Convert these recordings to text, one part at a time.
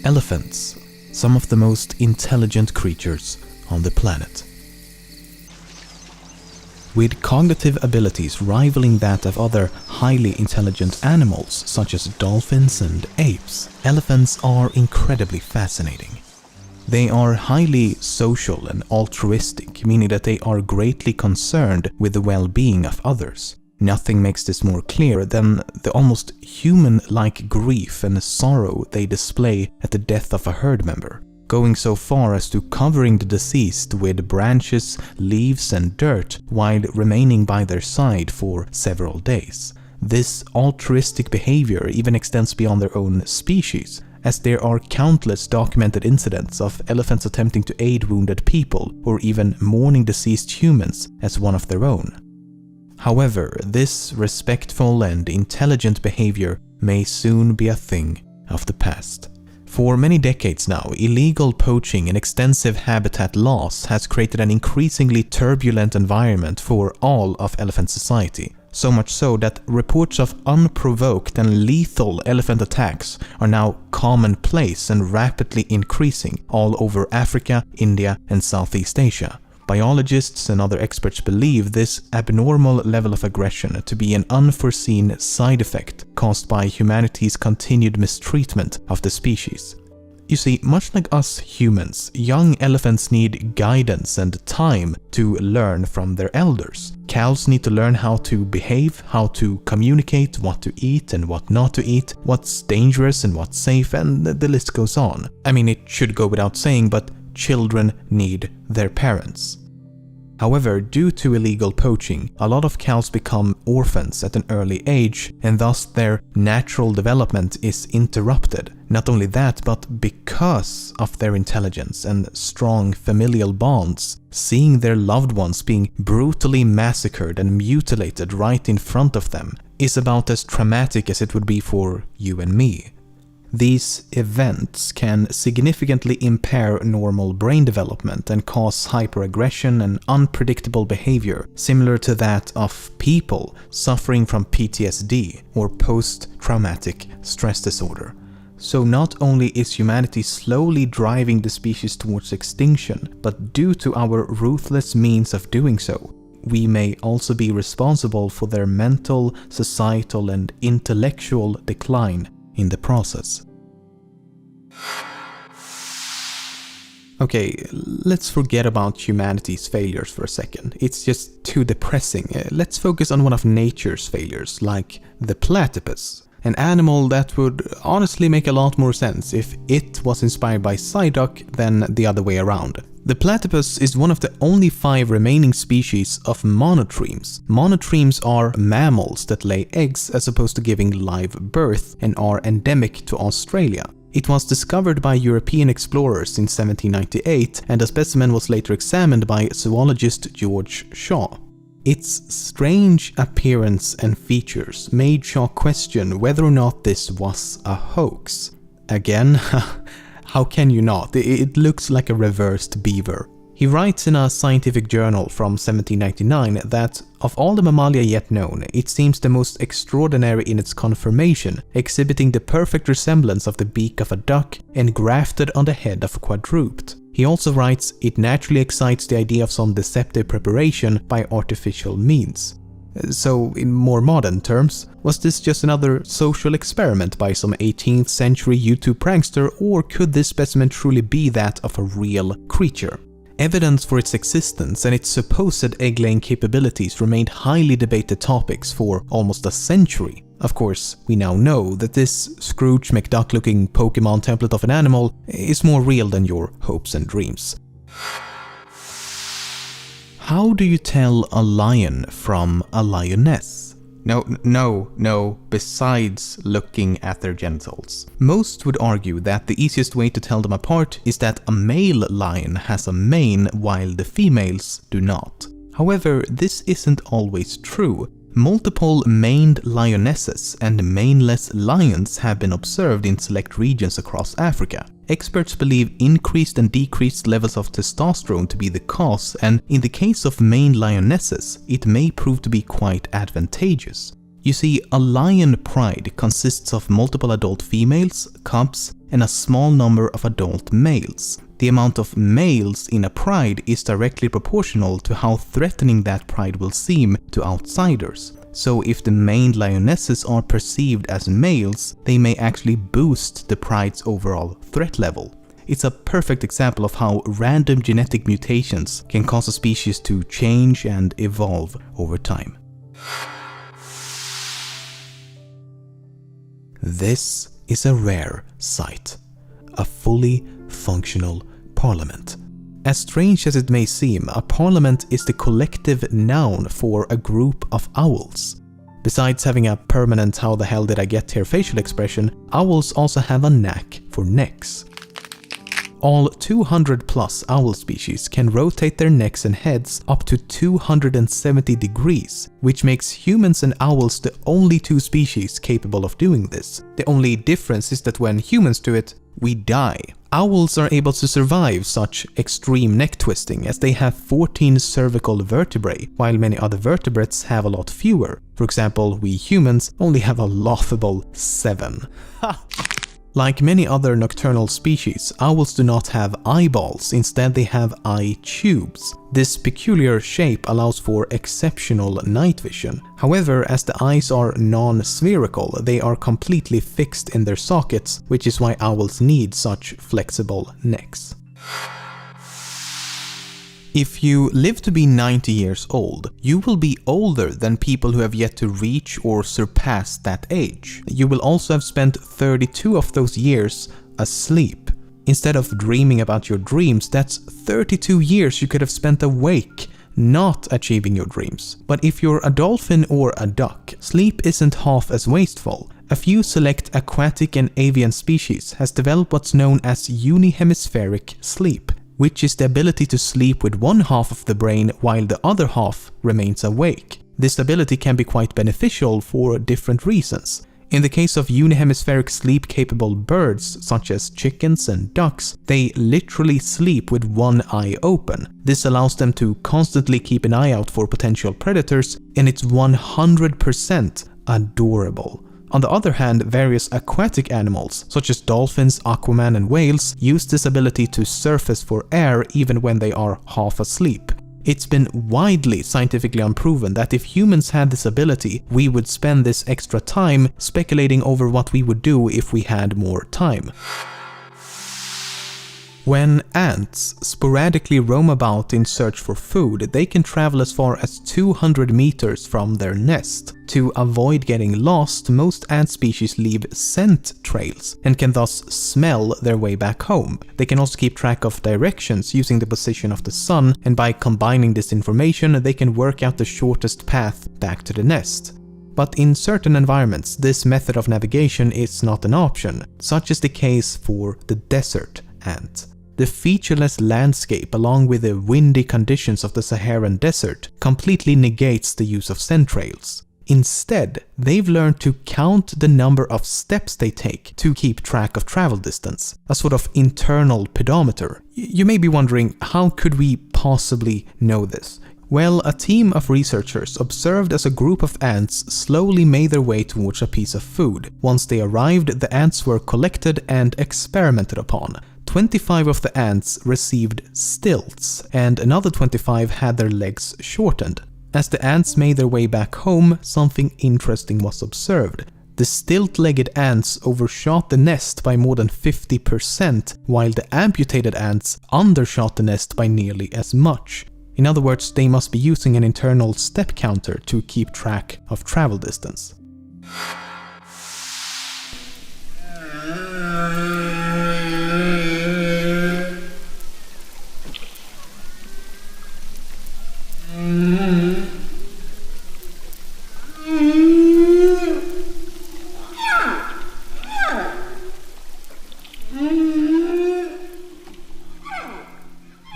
Elephants, some of the most intelligent creatures on the planet. With cognitive abilities rivaling that of other highly intelligent animals such as dolphins and apes, elephants are incredibly fascinating. They are highly social and altruistic, meaning that they are greatly concerned with the well-being of others. Nothing makes this more clear than the almost human-like grief and sorrow they display at the death of a herd member, going so far as to covering the deceased with branches, leaves and dirt while remaining by their side for several days. This altruistic behavior even extends beyond their own species, as there are countless documented incidents of elephants attempting to aid wounded people or even mourning deceased humans as one of their own. However, this respectful and intelligent behavior may soon be a thing of the past. For many decades now, illegal poaching and extensive habitat loss has created an increasingly turbulent environment for all of elephant society. So much so that reports of unprovoked and lethal elephant attacks are now commonplace and rapidly increasing all over Africa, India, and Southeast Asia. Biologists and other experts believe this abnormal level of aggression to be an unforeseen side effect caused by humanity's continued mistreatment of the species. You see, much like us humans, young elephants need guidance and time to learn from their elders. Cows need to learn how to behave, how to communicate, what to eat and what not to eat, what's dangerous and what's safe, and the list goes on. I mean, it should go without saying, but children need their parents. However, due to illegal poaching, a lot of cows become orphans at an early age, and thus their natural development is interrupted. Not only that, but because of their intelligence and strong familial bonds, seeing their loved ones being brutally massacred and mutilated right in front of them is about as traumatic as it would be for you and me. These events can significantly impair normal brain development and cause hyperaggression and unpredictable behavior, similar to that of people suffering from PTSD or post-traumatic stress disorder. So not only is humanity slowly driving the species towards extinction, but due to our ruthless means of doing so, we may also be responsible for their mental, societal, and intellectual decline in the process. Okay, let's forget about humanity's failures for a second. It's just too depressing. Let's focus on one of nature's failures, like the platypus. An animal that would honestly make a lot more sense if it was inspired by Psyduck than the other way around. The platypus is one of the only 5 remaining species of monotremes. Monotremes are mammals that lay eggs as opposed to giving live birth and are endemic to Australia. It was discovered by European explorers in 1798, and a specimen was later examined by zoologist George Shaw. Its strange appearance and features made Shaw question whether or not this was a hoax. Again, how can you not? It looks like a reversed beaver. He writes in a scientific journal from 1799 that of all the mammalia yet known, it seems the most extraordinary in its conformation, exhibiting the perfect resemblance of the beak of a duck and grafted on the head of a quadruped. He also writes, it naturally excites the idea of some deceptive preparation by artificial means. So, in more modern terms, was this just another social experiment by some 18th century YouTube prankster, or could this specimen truly be that of a real creature? Evidence for its existence and its supposed egg-laying capabilities remained highly debated topics for almost a century. Of course, we now know that this Scrooge McDuck-looking Pokemon template of an animal is more real than your hopes and dreams. How do you tell a lion from a lioness? No, besides looking at their genitals. Most would argue that the easiest way to tell them apart is that a male lion has a mane while the females do not. However, this isn't always true. Multiple maned lionesses and maneless lions have been observed in select regions across Africa. Experts believe increased and decreased levels of testosterone to be the cause, and in the case of maned lionesses, it may prove to be quite advantageous. You see, a lion pride consists of multiple adult females, cubs, and a small number of adult males. The amount of males in a pride is directly proportional to how threatening that pride will seem to outsiders. So if the maned lionesses are perceived as males, they may actually boost the pride's overall threat level. It's a perfect example of how random genetic mutations can cause a species to change and evolve over time. This is a rare sight, a fully functional parliament. As strange as it may seem, a parliament is the collective noun for a group of owls. Besides having a permanent "how the hell did I get here" facial expression, owls also have a knack for necks. All 200 plus owl species can rotate their necks and heads up to 270 degrees, which makes humans and owls the only two species capable of doing this. The only difference is that when humans do it, we die. Owls are able to survive such extreme neck twisting as they have 14 cervical vertebrae, while many other vertebrates have a lot fewer. For example, we humans only have a laughable 7. Like many other nocturnal species, owls do not have eyeballs, instead they have eye tubes. This peculiar shape allows for exceptional night vision. However, as the eyes are non-spherical, they are completely fixed in their sockets, which is why owls need such flexible necks. If you live to be 90 years old, you will be older than people who have yet to reach or surpass that age. You will also have spent 32 of those years asleep. Instead of dreaming about your dreams, that's 32 years you could have spent awake, not achieving your dreams. But if you're a dolphin or a duck, sleep isn't half as wasteful. A few select aquatic and avian species has developed what's known as unihemispheric sleep, which is the ability to sleep with one half of the brain while the other half remains awake. This ability can be quite beneficial for different reasons. In the case of unihemispheric sleep-capable birds, such as chickens and ducks, they literally sleep with one eye open. This allows them to constantly keep an eye out for potential predators, and it's 100% adorable. On the other hand, various aquatic animals, such as dolphins, aquaman, and whales, use this ability to surface for air even when they are half asleep. It's been widely scientifically unproven that if humans had this ability, we would spend this extra time speculating over what we would do if we had more time. When ants sporadically roam about in search for food, they can travel as far as 200 meters from their nest. To avoid getting lost, most ant species leave scent trails and can thus smell their way back home. They can also keep track of directions using the position of the sun, and by combining this information, they can work out the shortest path back to the nest. But in certain environments, this method of navigation is not an option. Such is the case for the desert ant. The featureless landscape, along with the windy conditions of the Saharan desert, completely negates the use of scent trails. Instead, they've learned to count the number of steps they take to keep track of travel distance, a sort of internal pedometer. You may be wondering, how could we possibly know this? Well, a team of researchers observed as a group of ants slowly made their way towards a piece of food. Once they arrived, the ants were collected and experimented upon. 25 of the ants received stilts, and another 25 had their legs shortened. As the ants made their way back home, something interesting was observed. The stilt-legged ants overshot the nest by more than 50%, while the amputated ants undershot the nest by nearly as much. In other words, they must be using an internal step counter to keep track of travel distance.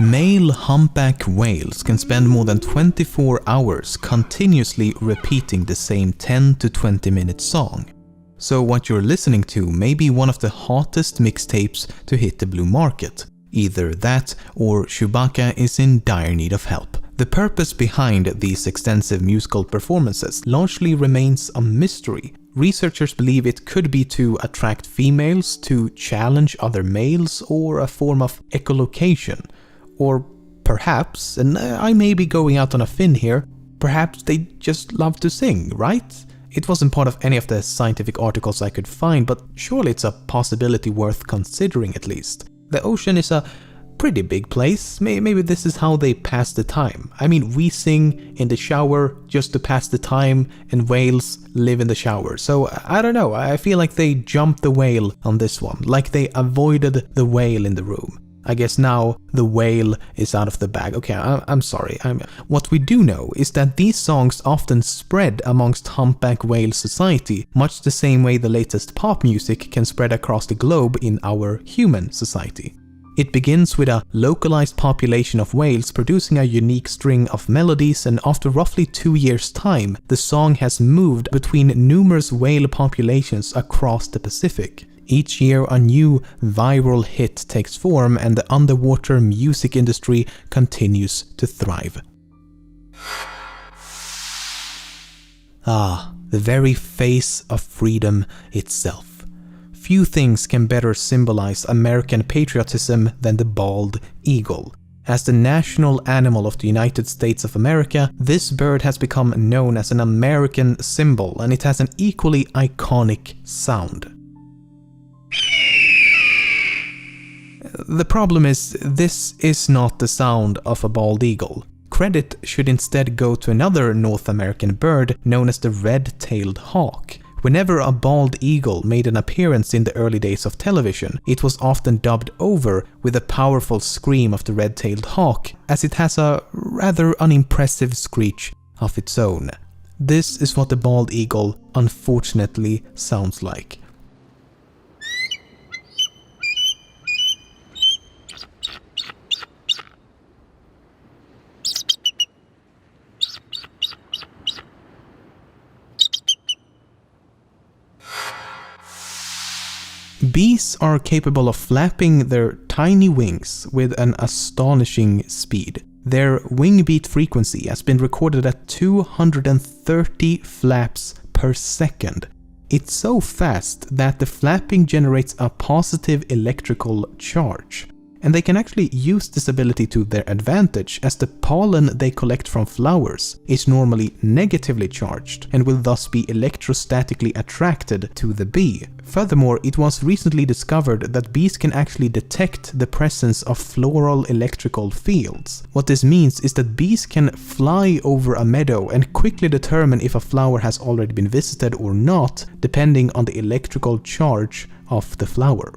Male humpback whales can spend more than 24 hours continuously repeating the same 10 to 20 minute song. So what you're listening to may be one of the hottest mixtapes to hit the blue market. Either that or Chewbacca is in dire need of help. The purpose behind these extensive musical performances largely remains a mystery. Researchers believe it could be to attract females, to challenge other males, or a form of echolocation. Or perhaps, and I may be going out on a fin here, perhaps they just love to sing, right? It wasn't part of any of the scientific articles I could find, but surely it's a possibility worth considering at least. The ocean is a pretty big place. Maybe this is how they pass the time. I mean, we sing in the shower just to pass the time, and whales live in the shower. So I don't know, I feel like they jumped the whale on this one, like they avoided the whale in the room. I guess now the whale is out of the bag. Okay, I'm sorry. What we do know is that these songs often spread amongst humpback whale society, much the same way the latest pop music can spread across the globe in our human society. It begins with a localized population of whales producing a unique string of melodies, and after roughly 2 years' time, the song has moved between numerous whale populations across the Pacific. Each year a new viral hit takes form, and the underwater music industry continues to thrive. Ah, the very face of freedom itself. Few things can better symbolize American patriotism than the bald eagle. As the national animal of the United States of America, this bird has become known as an American symbol, and it has an equally iconic sound. The problem is, this is not the sound of a bald eagle. Credit should instead go to another North American bird known as the red-tailed hawk. Whenever a bald eagle made an appearance in the early days of television, it was often dubbed over with a powerful scream of the red-tailed hawk, as it has a rather unimpressive screech of its own. This is what the bald eagle unfortunately sounds like. Bees are capable of flapping their tiny wings with an astonishing speed. Their wing beat frequency has been recorded at 230 flaps per second. It's so fast that the flapping generates a positive electrical charge. And they can actually use this ability to their advantage, as the pollen they collect from flowers is normally negatively charged and will thus be electrostatically attracted to the bee. Furthermore, it was recently discovered that bees can actually detect the presence of floral electrical fields. What this means is that bees can fly over a meadow and quickly determine if a flower has already been visited or not, depending on the electrical charge of the flower.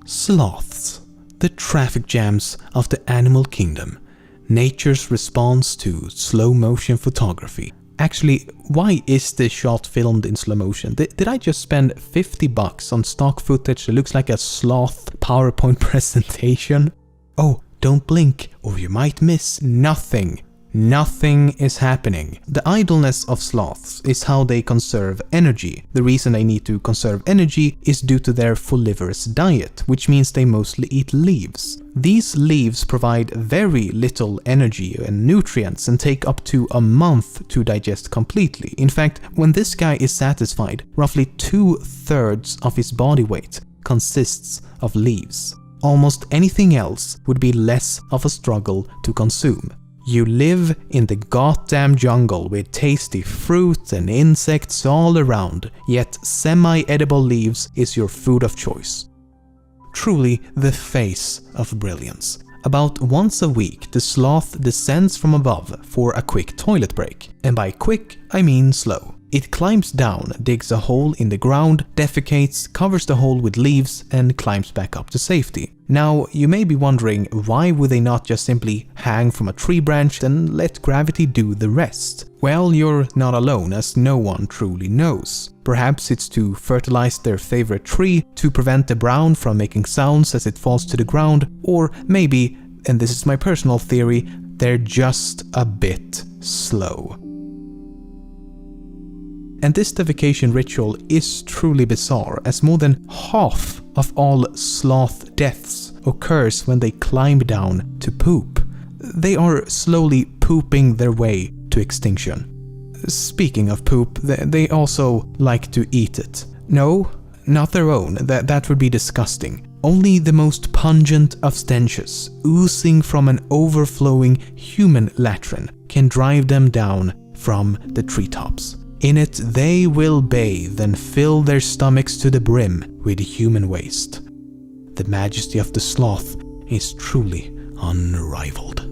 Sloths, the traffic jams of the animal kingdom, nature's response to slow-motion photography. Actually, why is this shot filmed in slow motion? Did I just spend $50 on stock footage that looks like a sloth PowerPoint presentation? Oh, don't blink or you might miss nothing. Nothing is happening. The idleness of sloths is how they conserve energy. The reason they need to conserve energy is due to their frugivorous diet, which means they mostly eat leaves. These leaves provide very little energy and nutrients and take up to a month to digest completely. In fact, when this guy is satisfied, roughly 2/3 of his body weight consists of leaves. Almost anything else would be less of a struggle to consume. You live in the goddamn jungle with tasty fruit and insects all around, yet semi-edible leaves is your food of choice. Truly the face of brilliance. About once a week, the sloth descends from above for a quick toilet break. And by quick, I mean slow. It climbs down, digs a hole in the ground, defecates, covers the hole with leaves, and climbs back up to safety. Now, you may be wondering, why would they not just simply hang from a tree branch and let gravity do the rest? Well, you're not alone, as no one truly knows. Perhaps it's to fertilize their favorite tree, to prevent the brown from making sounds as it falls to the ground, or maybe, and this is my personal theory, they're just a bit slow. And this defecation ritual is truly bizarre, as more than half of all sloth deaths occurs when they climb down to poop. They are slowly pooping their way to extinction. Speaking of poop, they also like to eat it. No, not their own, that would be disgusting. Only the most pungent of stenches, oozing from an overflowing human latrine, can drive them down from the treetops. In it they will bathe and fill their stomachs to the brim with human waste. The majesty of the sloth is truly unrivaled.